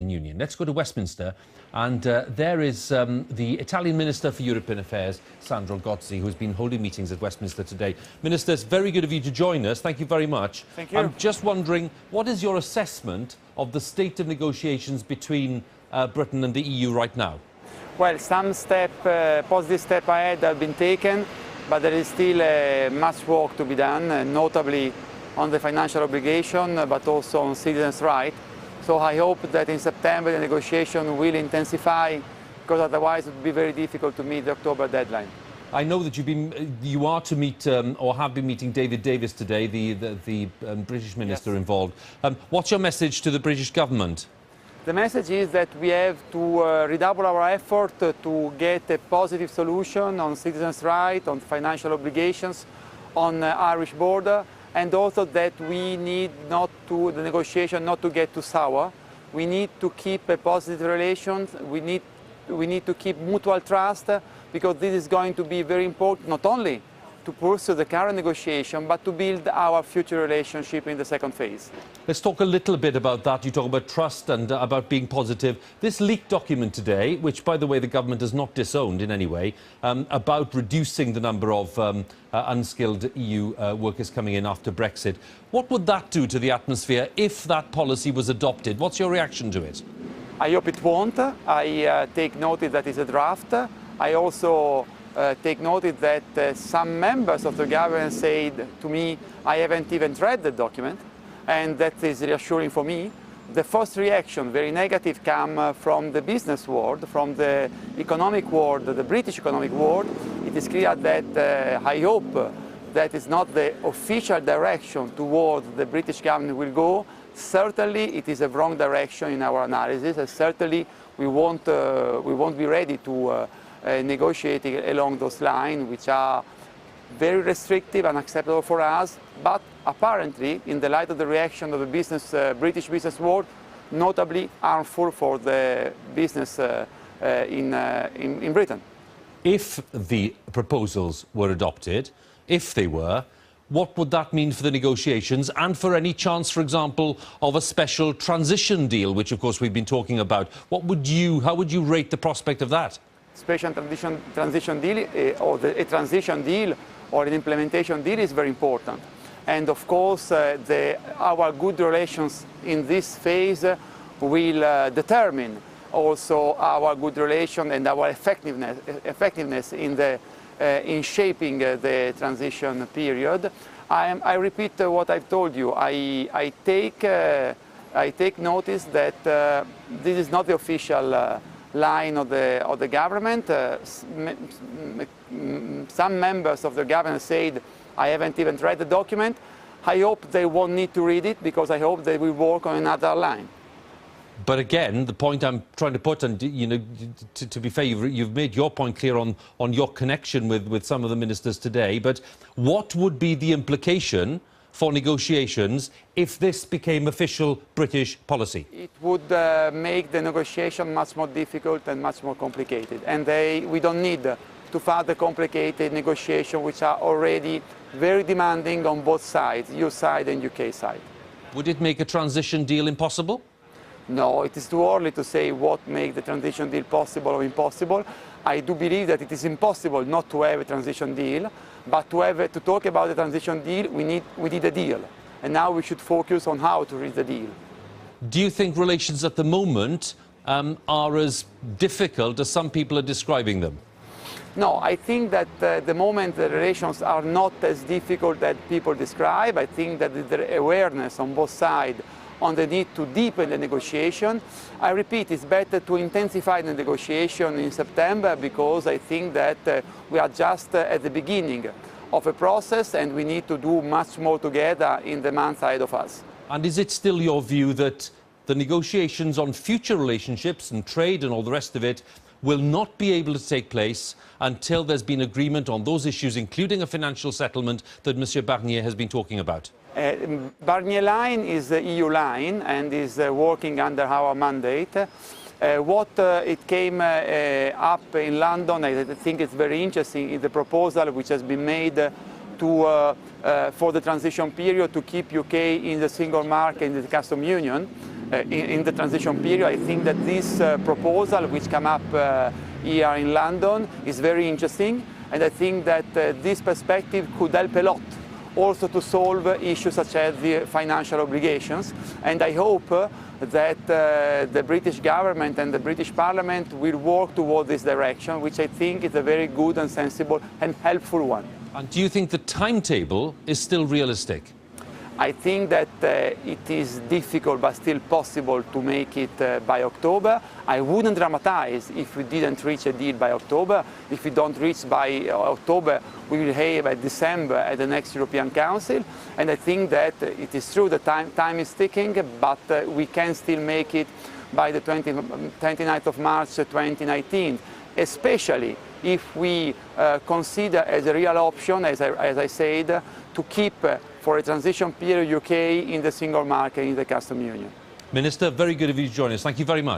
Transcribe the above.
Union. Let's go to Westminster, and there is the Italian Minister for European Affairs, Sandro Gozi, who's been holding meetings at Westminster today. Minister, it's very good of you to join us. Thank you very much. Thank you. I'm just wondering, what is your assessment of the state of negotiations between Britain and the EU right now? Well, some positive steps ahead have been taken, but there is still much work to be done, notably on the financial obligation, but also on citizens' rights. So I hope that in September the negotiation will intensify, because otherwise it would be very difficult to meet the October deadline. I know that you are to meet or have been meeting David Davis today, the British minister involved. What's your message to the British government? The message is that we have to redouble our effort to get a positive solution on citizens' rights, on financial obligations, on the Irish border, and also that we need the negotiation not to get too sour. We need to keep a positive relations. We need to keep mutual trust, because this is going to be very important, not only to pursue the current negotiation, but to build our future relationship in the second phase. Let's talk a little bit about that. You talk about trust and about being positive. This leaked document today, which, by the way, the government has not disowned in any way, about reducing the number of unskilled EU workers coming in after Brexit. What would that do to the atmosphere if that policy was adopted? What's your reaction to it? I hope it won't. I take notice that it's a draft. I also take notice that some members of the government said to me, I haven't even read the document, and that is reassuring for me. The first reaction, very negative, come from the business world, from the economic world, the British economic world. It is clear that I hope that is not the official direction towards the British government will go. Certainly it is a wrong direction in our analysis, and certainly we won't be ready to negotiating along those lines, which are very restrictive and unacceptable for us, but apparently, in the light of the reaction of the British business world, notably harmful for the business in Britain. If the proposals were adopted, if they were, what would that mean for the negotiations and for any chance, for example, of a special transition deal, which of course we've been talking about? How would you rate the prospect of that? Special transition deal or a transition deal or an implementation deal is very important. And of course, our good relations in this phase will determine also our good relation and our effectiveness in shaping the transition period. I repeat what I've told you. I take notice that this is not the official line of the government. Some members of the government said, I haven't even read the document. I hope they won't need to read it, because I hope they will work on another line. But again, the point I'm trying to put, and you know, to be fair, you've made your point clear on your connection with some of the ministers today, but what would be the implication for negotiations if this became official British policy? It would make the negotiation much more difficult and much more complicated. And we don't need to further complicated negotiations, which are already very demanding on both sides, EU side and UK side. Would it make a transition deal impossible? No, it is too early to say what makes the transition deal possible or impossible. I do believe that it is impossible not to have a transition deal, but to talk about the transition deal, we need a deal. And now we should focus on how to reach the deal. Do you think relations at the moment are as difficult as some people are describing them? No, I think that at the moment the relations are not as difficult as people describe. I think that the awareness on both sides on the need to deepen the negotiation. I repeat, it's better to intensify the negotiation in September, because I think that we are just at the beginning of a process, and we need to do much more together in the months ahead of us. And is it still your view that the negotiations on future relationships and trade and all the rest of it will not be able to take place until there's been agreement on those issues, including a financial settlement that Monsieur Barnier has been talking about? Barnier line is the EU line and is working under our mandate. It came up in London, I think it's very interesting, is the proposal which has been made for the transition period to keep UK in the single market, in the customs union. in the transition period. I think that this proposal, which came up here in London, is very interesting, and I think that this perspective could help a lot also to solve issues such as the financial obligations. And I hope that the British government and the British Parliament will work toward this direction, which I think is a very good and sensible and helpful one. And do you think the timetable is still realistic? I think that it is difficult but still possible to make it by October. I wouldn't dramatize if we didn't reach a deal by October. If we don't reach by October, we will have by December at the next European Council. And I think that it is true that time is ticking, but we can still make it by the 29th of March 2019, especially if we consider as a real option, as I said, to keep for a transition period UK in the single market, in the custom union. Minister, very good of you to join us. Thank you very much.